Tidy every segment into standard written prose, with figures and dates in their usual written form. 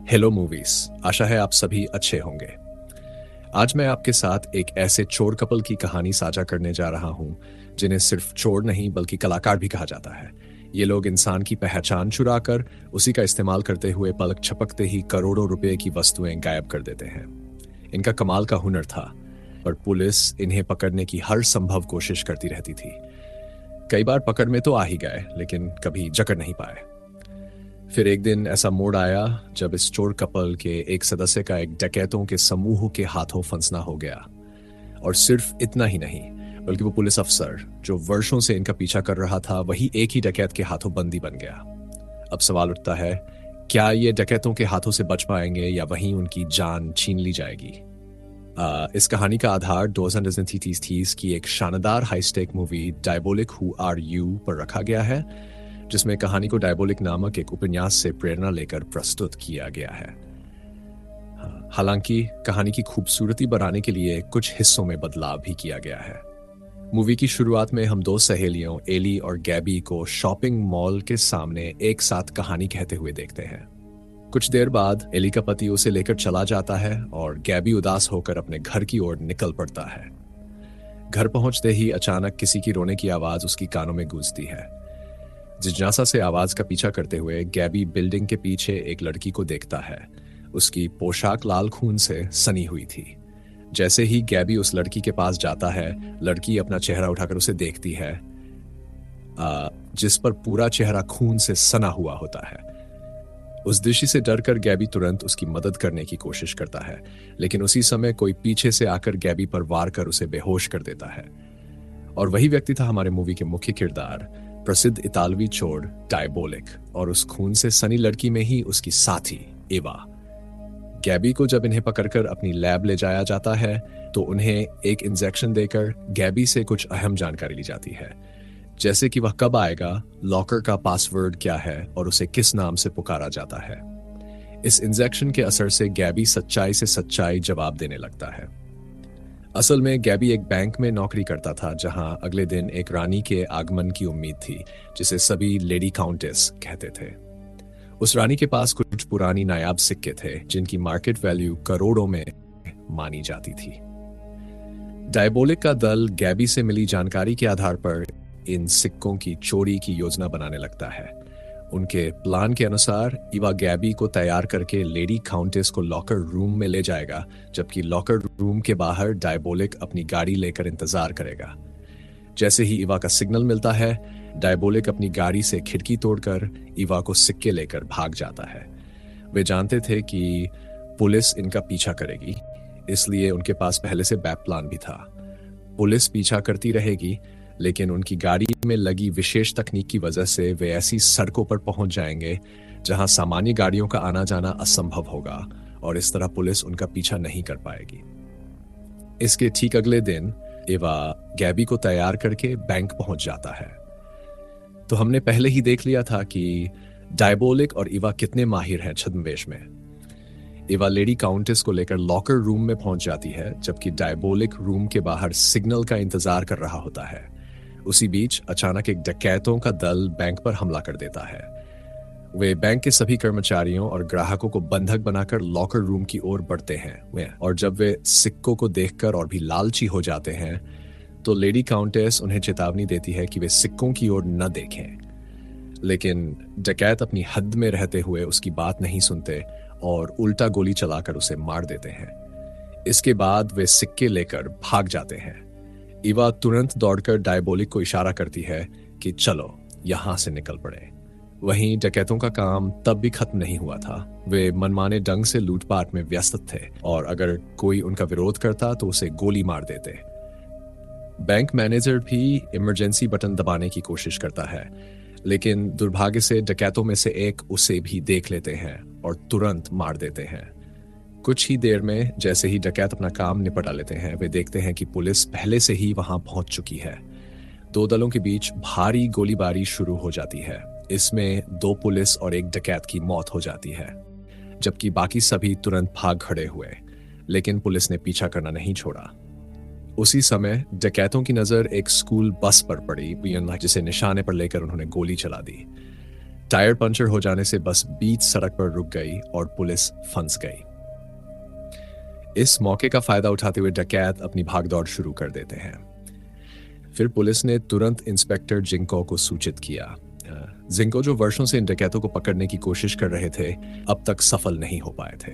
Hello movies. आशा है आप सभी अच्छे होंगे। आज मैं आपके साथ एक ऐसे चोर कपल की कहानी साझा करने जा रहा हूं जिन्हें सिर्फ चोर नहीं बल्कि कलाकार भी कहा जाता है। ये लोग इंसान की पहचान चुराकर उसी का इस्तेमाल करते हुए पलक झपकते ही करोड़ों रुपए की वस्तुएं गायब कर देते हैं। इनका कमाल का हुनर था, पर पुलिस इन्हें पकड़ने की हर संभव कोशिश करती रहती थी। कई बार पकड़ में तो आ ही गए, लेकिन कभी जकड़ नहीं पाए। फिर एक दिन ऐसा मोड़ आया जब इस चोर कपल के एक सदस्य का एक डकैतों के समूह के हाथों फंसना हो गया। और सिर्फ इतना ही नहीं, बल्कि वो पुलिस अफसर जो वर्षों से इनका पीछा कर रहा था, वही एक ही डकैत के हाथों बंदी बन गया। अब सवाल उठता है, क्या ये डकैतों के हाथों से बच पाएंगे या वहीं उनकी जान छीन ली जाएगी? इस कहानी का आधार 2030 की एक शानदार हाईस्टेक movie diabolic who are you पर रखा गया है, जिसमें कहानी को डायबोलिक नामक एक उपन्यास से प्रेरणा लेकर प्रस्तुत किया गया है। हालांकि कहानी की खूबसूरती बढ़ाने के लिए कुछ हिस्सों में बदलाव भी किया गया है। मूवी की शुरुआत में हम दो सहेलियों एली और गैबी को शॉपिंग मॉल के सामने एक साथ कहानी कहते हुए देखते हैं। कुछ देर बाद एली का पति उसे लेकर चला जाता है और गैबी उदास होकर अपने घर की ओर निकल पड़ता है। घर पहुंचते ही अचानक किसी की रोने की आवाज उसकी कानों में गूंजती है। जिज्ञासा से आवाज का पीछा करते हुए गैबी बिल्डिंग के पीछे एक लड़की को देखता है। उसकी पोशाक लाल खून से सनी हुई थी। जैसे ही गैबी उस लड़की के पास जाता है, लड़की अपना चेहरा उठाकर उसे देखती है, जिस पर पूरा चेहरा खून से सना हुआ होता है। उस दृश्य से डरकर गैबी तुरंत उसकी मदद करने की कोशिश करता है, लेकिन उसी समय कोई पीछे से आकर गैबी पर वार कर उसे बेहोश कर देता है। और वही व्यक्ति था हमारे मूवी के मुख्य किरदार, प्रसिद्ध इतालवी चोर डायबोलिक, और उस खून से सनी लड़की में ही उसकी साथी एवा। गैबी को जब इन्हें पकड़कर अपनी लैब ले जाया जाता है तो उन्हें एक इंजेक्शन देकर गैबी से कुछ अहम जानकारी ली जाती है, जैसे कि वह कब आएगा, लॉकर का पासवर्ड क्या है और उसे किस नाम से पुकारा जाता है। इस इंजेक्शन के असर से गैबी सच्चाई से सच्चाई जवाब देने लगता है। असल में गैबी एक बैंक में नौकरी करता था, जहां अगले दिन एक रानी के आगमन की उम्मीद थी, जिसे सभी लेडी काउंटेस कहते थे। उस रानी के पास कुछ पुरानी नायाब सिक्के थे, जिनकी मार्केट वैल्यू करोड़ों में मानी जाती थी। डायबोलिक का दल गैबी से मिली जानकारी के आधार पर इन सिक्कों की चोरी की योजना बनाने लगता है। उनके प्लान के अनुसार इवा गैबी को तैयार करके लेडी काउंटेस को लॉकर रूम में ले जाएगा, जबकि लॉकर रूम के बाहर डायबोलिक अपनी गाड़ी लेकर इंतजार करेगा। जैसे ही इवा का सिग्नल मिलता है, डायबोलिक अपनी गाड़ी से खिड़की तोड़कर इवा को सिक्के लेकर भाग जाता है। वे जानते थे कि पुलिस इनका पीछा करेगी, इसलिए उनके पास पहले से बैक प्लान भी था। पुलिस पीछा करती रहेगी, लेकिन उनकी गाड़ी में लगी विशेष तकनीक की वजह से वे ऐसी सड़कों पर पहुंच जाएंगे जहां सामान्य गाड़ियों का आना जाना असंभव होगा, और इस तरह पुलिस उनका पीछा नहीं कर पाएगी। इसके ठीक अगले दिन इवा गैबी को तैयार करके बैंक पहुंच जाता है। तो हमने पहले ही देख लिया था कि डायबोलिक और इवा कितने माहिर हैं छद्मवेश में। इवा लेडी काउंटेस को लेकर लॉकर रूम में पहुंच जाती है, जबकि डायबोलिक रूम के बाहर सिग्नल का इंतजार कर रहा होता है। उसी बीच अचानक एक डकैतों का दल बैंक पर हमला कर देता है। वे बैंक के सभी कर्मचारियों और ग्राहकों को बंधक बनाकर लॉकर रूम की ओर बढ़ते हैं, और जब वे सिक्कों को देखकर और भी लालची हो जाते हैं तो लेडी काउंटेस उन्हें चेतावनी देती है कि वे सिक्कों की ओर न देखें। लेकिन डकैत अपनी हद में रहते हुए उसकी बात नहीं सुनते और उल्टा गोली चलाकर उसे मार देते हैं। इसके बाद वे सिक्के लेकर भाग जाते हैं। इवा तुरंत दौड़कर डायबोलिक को इशारा करती है कि चलो यहां से निकल पड़े। वहीं डकैतों का काम तब भी खत्म नहीं हुआ था। वे मनमाने ढंग से लूटपाट में व्यस्त थे, और अगर कोई उनका विरोध करता तो उसे गोली मार देते। बैंक मैनेजर भी इमरजेंसी बटन दबाने की कोशिश करता है, लेकिन दुर्भाग्य से डकैतों में से एक उसे भी देख लेते हैं और तुरंत मार देते हैं। कुछ ही देर में जैसे ही डकैत अपना काम निपटा लेते हैं, वे देखते हैं कि पुलिस पहले से ही वहां पहुंच चुकी है। दो दलों के बीच भारी गोलीबारी शुरू हो जाती है। इसमें दो पुलिस और एक डकैत की मौत हो जाती है, जबकि बाकी सभी तुरंत भाग खड़े हुए, लेकिन पुलिस ने पीछा करना नहीं छोड़ा। उसी समय डकैतों की नजर एक स्कूल बस पर पड़ी, जिसे निशाने पर लेकर उन्होंने गोली चला दी। टायर पंचर हो जाने से बस बीच सड़क पर रुक गई और पुलिस फंस गई। इस मौके का फायदा उठाते हुए डकैत अपनी भागदौड़ शुरू कर देते हैं। फिर पुलिस ने तुरंत इंस्पेक्टर जिंको को सूचित किया। जिंको, जो वर्षों से इन डकैतों को पकड़ने की कोशिश कर रहे थे, अब तक सफल नहीं हो पाए थे।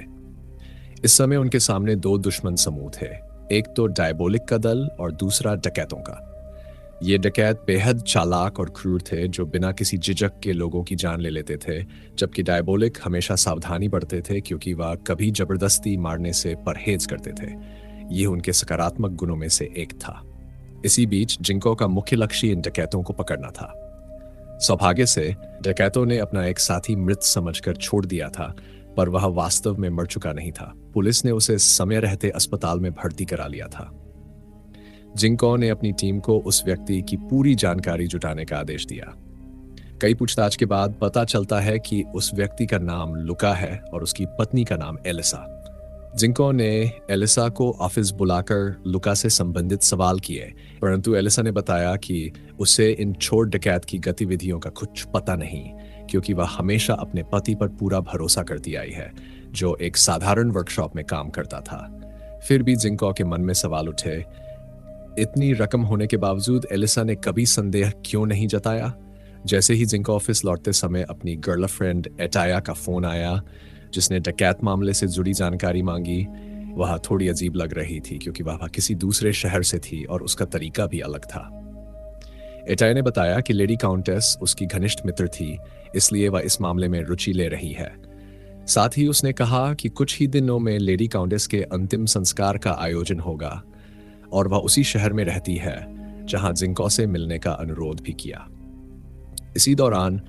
इस समय उनके सामने दो दुश्मन समूह थे, एक तो डायबोलिक का दल और दूसरा डकैतों का। ये डकैत बेहद चालाक और क्रूर थे, जो बिना किसी झिझक के लोगों की जान ले लेते थे, जबकि डायबोलिक हमेशा सावधानी बरतते थे क्योंकि वह कभी जबरदस्ती मारने से परहेज करते थे। ये उनके सकारात्मक गुणों में से एक था। इसी बीच जिंको का मुख्य लक्ष्य इन डकैतों को पकड़ना था। सौभाग्य से डकैतों ने अपना एक साथी मृत समझकर छोड़ दिया था, पर वह वास्तव में मर चुका नहीं था। पुलिस ने उसे समय रहते अस्पताल में भर्ती करा लिया था। जिंको ने अपनी टीम को उस व्यक्ति की पूरी जानकारी जुटाने का आदेश दिया। कई पूछताछ के बाद पता चलता है कि उस व्यक्ति का नाम लुका है और उसकी पत्नी का नाम एलिसा। जिंको ने एलिसा को ऑफिस बुलाकर लुका से संबंधित सवाल किए, परंतु एलिसा ने बताया कि उसे इन चोर डकैत की गतिविधियों का कुछ पता नहीं, क्योंकि वह हमेशा अपने पति पर पूरा भरोसा करती आई है, जो एक साधारण वर्कशॉप में काम करता था। फिर भी जिंको के मन में सवाल उठे, इतनी रकम होने के बावजूद एलिसा ने कभी संदेह क्यों नहीं जताया? जैसे ही जिंको ऑफिस लौटते समय अपनी गर्लफ्रेंड एटाया का फोन आया, जिसने डकैत मामले से जुड़ी जानकारी मांगी, वह थोड़ी अजीब लग रही थी क्योंकि वह किसी दूसरे शहर से थी और उसका तरीका भी अलग था। एटाया ने बताया कि लेडी काउंटेस उसकी घनिष्ठ मित्र थी, इसलिए वह इस मामले में रुचि ले रही है। साथ ही उसने कहा कि कुछ ही दिनों में लेडी काउंटेस के अंतिम संस्कार का आयोजन होगा और वह उसी शहर में रहती है जहां जिंको से मिलने का अनुरोध भी किया। इसी दौरान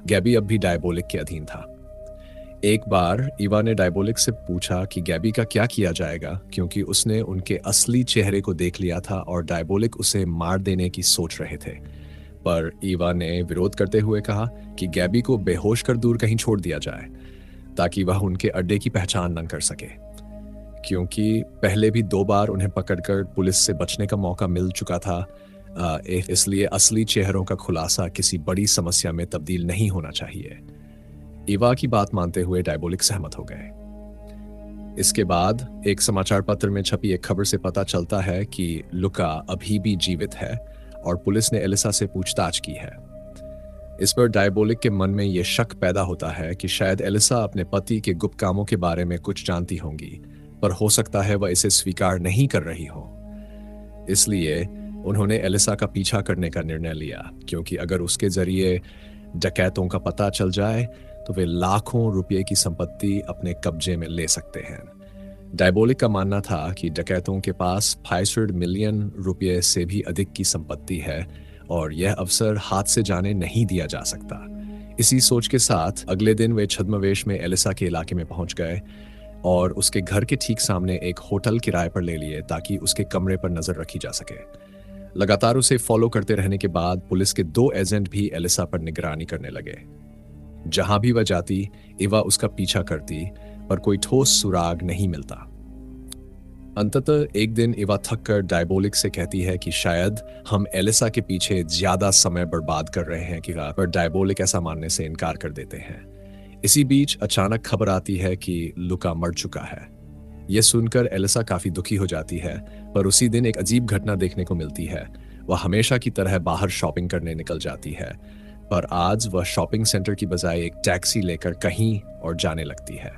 गैबी अब भी डायबोलिक के अधीन था। एक बार ईवा ने डायबोलिक से पूछा कि गैबी का क्या किया जाएगा, क्योंकि उसने उनके असली चेहरे को देख लिया था और डायबोलिक उसे मार देने की सोच रहे थे। पर ईवा ने विरोध करते हुए कहा कि गैबी को बेहोश कर दूर कहीं छोड़ दिया जाए, ताकि वह उनके अड्डे की पहचान न कर सके, क्योंकि पहले भी 2 बार उन्हें पकड़कर पुलिस से बचने का मौका मिल चुका था। इसलिए असली चेहरों का खुलासा किसी बड़ी समस्या में तब्दील नहीं होना चाहिए। ईवा की बात मानते हुए डायबोलिक सहमत हो गए। इसके बाद एक समाचार पत्र में छपी एक खबर से पता चलता है कि लुका अभी भी जीवित है और पुलिस ने एलिसा से पूछताछ की है। इस पर डायबोलिक के मन में यह शक पैदा होता है कि शायद एलिसा अपने पति के गुप्त कामों के बारे में कुछ जानती होंगी, पर हो सकता है वह इसे स्वीकार नहीं कर रही हो। इसलिए उन्होंने एलिसा का पीछा करने का निर्णय लिया, क्योंकि अगर उसके जरिए डकैतों का पता चल जाए तो वे लाखों रुपए की संपत्ति अपने कब्जे में ले सकते हैं। डायबोलिक का मानना था कि डकैतों के पास 500 मिलियन रुपए से भी अधिक की संपत्ति है और यह अवसर हाथ से जाने नहीं दिया जा सकता। इसी सोच के साथ अगले दिन वे छद्मवेश में एलिसा के इलाके में पहुंच गए और उसके घर के ठीक सामने एक होटल किराए पर ले लिए ताकि उसके कमरे पर नजर रखी जा सके। लगातार उसे फॉलो करते रहने के बाद पुलिस के 2 एजेंट भी एलिसा पर निगरानी करने लगे। जहां भी वह जाती, इवा उसका पीछा करती, पर कोई ठोस सुराग नहीं मिलता। अंततः एक दिन इवा थककर डायबोलिक से कहती है कि शायद हम एलिसा के पीछे ज्यादा समय बर्बाद कर रहे हैं, पर डायबोलिक ऐसा मानने से इनकार कर देते हैं। इसी बीच अचानक खबर आती है कि लुका मर चुका है। यह सुनकर एलिसा काफी दुखी हो जाती है, पर उसी दिन एक अजीब घटना देखने को मिलती है। वह हमेशा की तरह बाहर शॉपिंग करने निकल जाती है, पर आज वह शॉपिंग सेंटर की बजाय एक टैक्सी लेकर कहीं और जाने लगती है।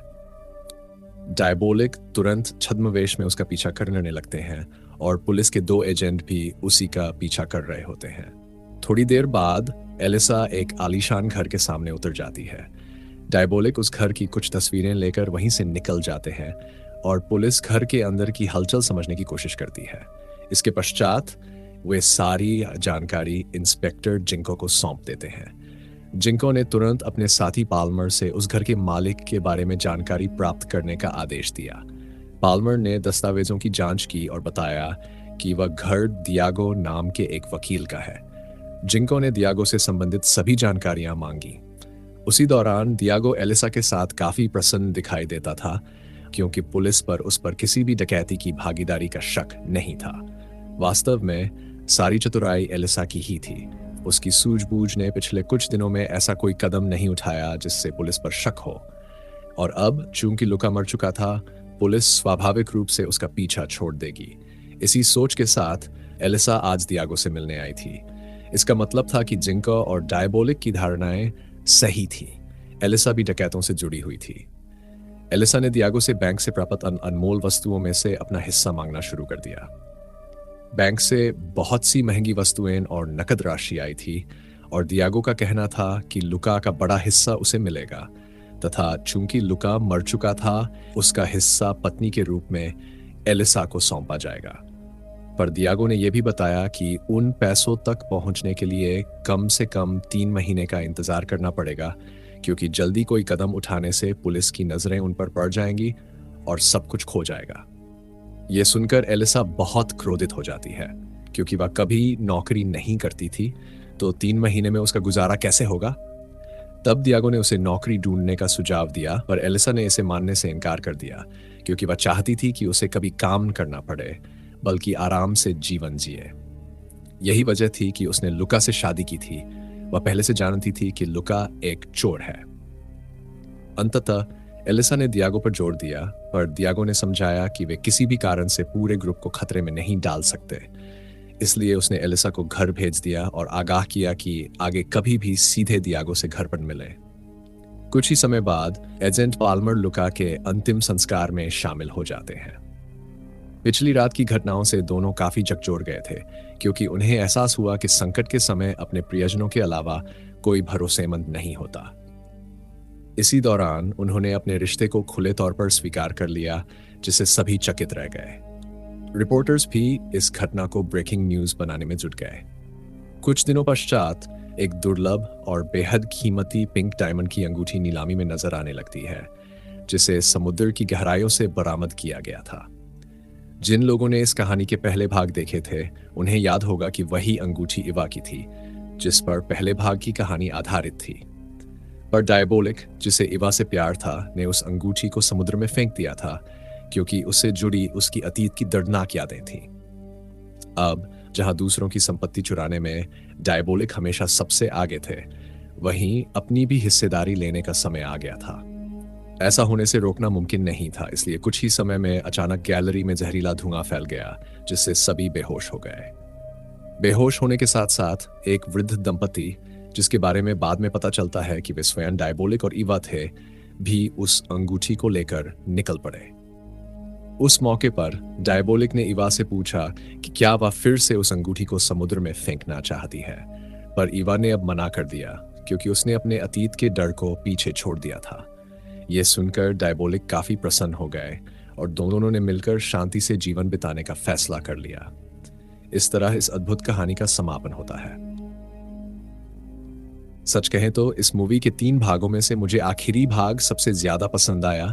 डायबोलिक तुरंत छद्मवेश में उसका पीछा करने लगते हैं और पुलिस के 2 एजेंट भी उसी का पीछा कर रहे होते हैं। थोड़ी देर बाद एलिसा एक आलीशान घर के सामने उतर जाती है। डायबोलिक उस घर की कुछ तस्वीरें लेकर वहीं से निकल जाते हैं और पुलिस घर के अंदर की हलचल समझने की कोशिश करती है। इसके पश्चात वे सारी जानकारी इंस्पेक्टर जिंको को सौंप देते हैं। जिंको ने तुरंत अपने साथी पाल्मर से उस घर के मालिक के बारे में जानकारी प्राप्त करने का आदेश दिया। पाल्मर ने दस्तावेजों की जांच की और बताया कि वह घर दियागो नाम के एक वकील का है। जिंको ने दियागो से संबंधित सभी जानकारियां मांगी। उसी दौरान दियागो एलिसा के साथ काफी प्रसन्न दिखाई देता था, क्योंकि पुलिस पर उस पर किसी भी डकैती की भागीदारी का शक नहीं था। वास्तव में सारी चतुराई एलिसा की ही थी। उसकी सूझबूझ ने पिछले कुछ दिनों में ऐसा कोई कदम नहीं उठाया जिससे पुलिस पर शक हो, और अब चूंकि लुका मर चुका था, पुलिस स्वाभाविक रूप से उसका पीछा छोड़ देगी। इसी सोच के साथ एलिसा आज दियागो से मिलने आई थी। इसका मतलब था कि जिंका और डायबोलिक की धारणाएं सही थी। एलिसा भी डकैतों से जुड़ी हुई थी। एलिसा ने दियागो से बैंक से प्राप्त अनमोल वस्तुओं में से अपना हिस्सा मांगना शुरू कर दिया। बैंक से बहुत सी महंगी वस्तुएं और नकद राशि आई थी, और दियागो का कहना था कि लुका का बड़ा हिस्सा उसे मिलेगा, तथा चूंकि लुका मर चुका था, उसका हिस्सा पत्नी के रूप में एलिसा को सौंपा जाएगा। पर दियागो ने यह भी बताया कि उन पैसों तक पहुंचने के लिए कम से कम 3 महीने का इंतजार करना पड़ेगा, क्योंकि जल्दी कोई कदम उठाने से पुलिस की नजरें उन पर पड़ जाएंगी और सब कुछ खो जाएगा। यह सुनकर एलिसा बहुत क्रोधित हो जाती है, क्योंकि वह कभी नौकरी नहीं करती थी, तो 3 महीने में उसका गुजारा कैसे होगा। तब दियागो ने उसे नौकरी ढूंढने का सुझाव दिया, पर एलिसा ने इसे मानने से इनकार कर दिया, क्योंकि वह चाहती थी कि उसे कभी काम करना पड़े, बल्कि आराम से जीवन जिए। यही वजह थी कि उसने लुका से शादी की थी। वह पहले से जानती थी कि लुका एक चोर है। अंततः एलिसा ने दियागो पर जोर दिया, पर दियागो ने समझाया कि वे किसी भी कारण से पूरे ग्रुप को खतरे में नहीं डाल सकते। इसलिए उसने एलिसा को घर भेज दिया और आगाह किया कि आगे कभी भी सीधे दियागो से घर पर मिले। कुछ ही समय बाद एजेंट पाल्मर लुका के अंतिम संस्कार में शामिल हो जाते हैं। पिछली रात की घटनाओं से दोनों काफी झकझोर गए थे, क्योंकि उन्हें एहसास हुआ कि संकट के समय अपने प्रियजनों के अलावा कोई भरोसेमंद नहीं होता। इसी दौरान उन्होंने अपने रिश्ते को खुले तौर पर स्वीकार कर लिया, जिससे सभी चकित रह गए। रिपोर्टर्स भी इस घटना को ब्रेकिंग न्यूज बनाने में जुट गए। कुछ दिनों पश्चात एक दुर्लभ और बेहद कीमती पिंक डायमंड की अंगूठी नीलामी में नजर आने लगती है, जिसे समुद्र की गहराइयों से बरामद किया गया था। जिन लोगों ने इस कहानी के पहले भाग देखे थे, उन्हें याद होगा कि वही अंगूठी इवा की थी, जिस पर पहले भाग की कहानी आधारित थी। पर डायबोलिक, जिसे इवा से प्यार था, ने उस अंगूठी को समुद्र में फेंक दिया था, क्योंकि उससे जुड़ी उसकी अतीत की दर्दनाक यादें थीं। अब जहां दूसरों की संपत्ति चुराने में डायबोलिक हमेशा सबसे आगे थे, वहीं अपनी भी हिस्सेदारी लेने का समय आ गया था। ऐसा होने से रोकना मुमकिन नहीं था, इसलिए कुछ ही समय में अचानक गैलरी में जहरीला धुआं फैल गया, जिससे सभी बेहोश हो गए। बेहोश होने के साथ साथ एक वृद्ध दंपति, जिसके बारे में बाद में पता चलता है कि वे स्वयं डायबोलिक और इवा थे, भी उस अंगूठी को लेकर निकल पड़े। उस मौके पर डायबोलिक ने इवा से पूछा कि क्या वह फिर से उस अंगूठी को समुद्र में फेंकना चाहती है, पर इवा ने अब मना कर दिया, क्योंकि उसने अपने अतीत के डर को पीछे छोड़ दिया था। यह सुनकर डायबोलिक काफी प्रसन्न हो गए और दोनों ने मिलकर शांति से जीवन बिताने का फैसला कर लिया। इस तरह इस अद्भुत कहानी का समापन होता है। सच कहें तो इस मूवी के 3 भागों में से मुझे आखिरी भाग सबसे ज्यादा पसंद आया,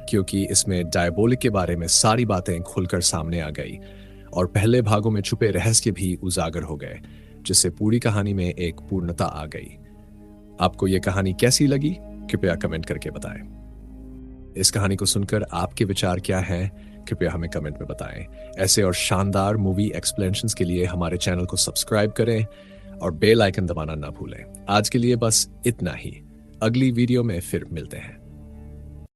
क्योंकि इसमें डायबोलिक के बारे में सारी बातें खुलकर सामने आ गई और पहले भागों में छुपे रहस्य भी उजागर हो गए, जिससे पूरी कहानी में एक पूर्णता आ गई। आपको यह कहानी कैसी लगी, कृपया कमेंट करके बताएं। इस कहानी को सुनकर आपके विचार क्या हैं, कृपया हमें कमेंट में बताएं। ऐसे और शानदार मूवी एक्सप्लेनेशंस के लिए हमारे चैनल को सब्सक्राइब करें और बेल आइकन दबाना ना भूलें। आज के लिए बस इतना ही। अगली वीडियो में फिर मिलते हैं।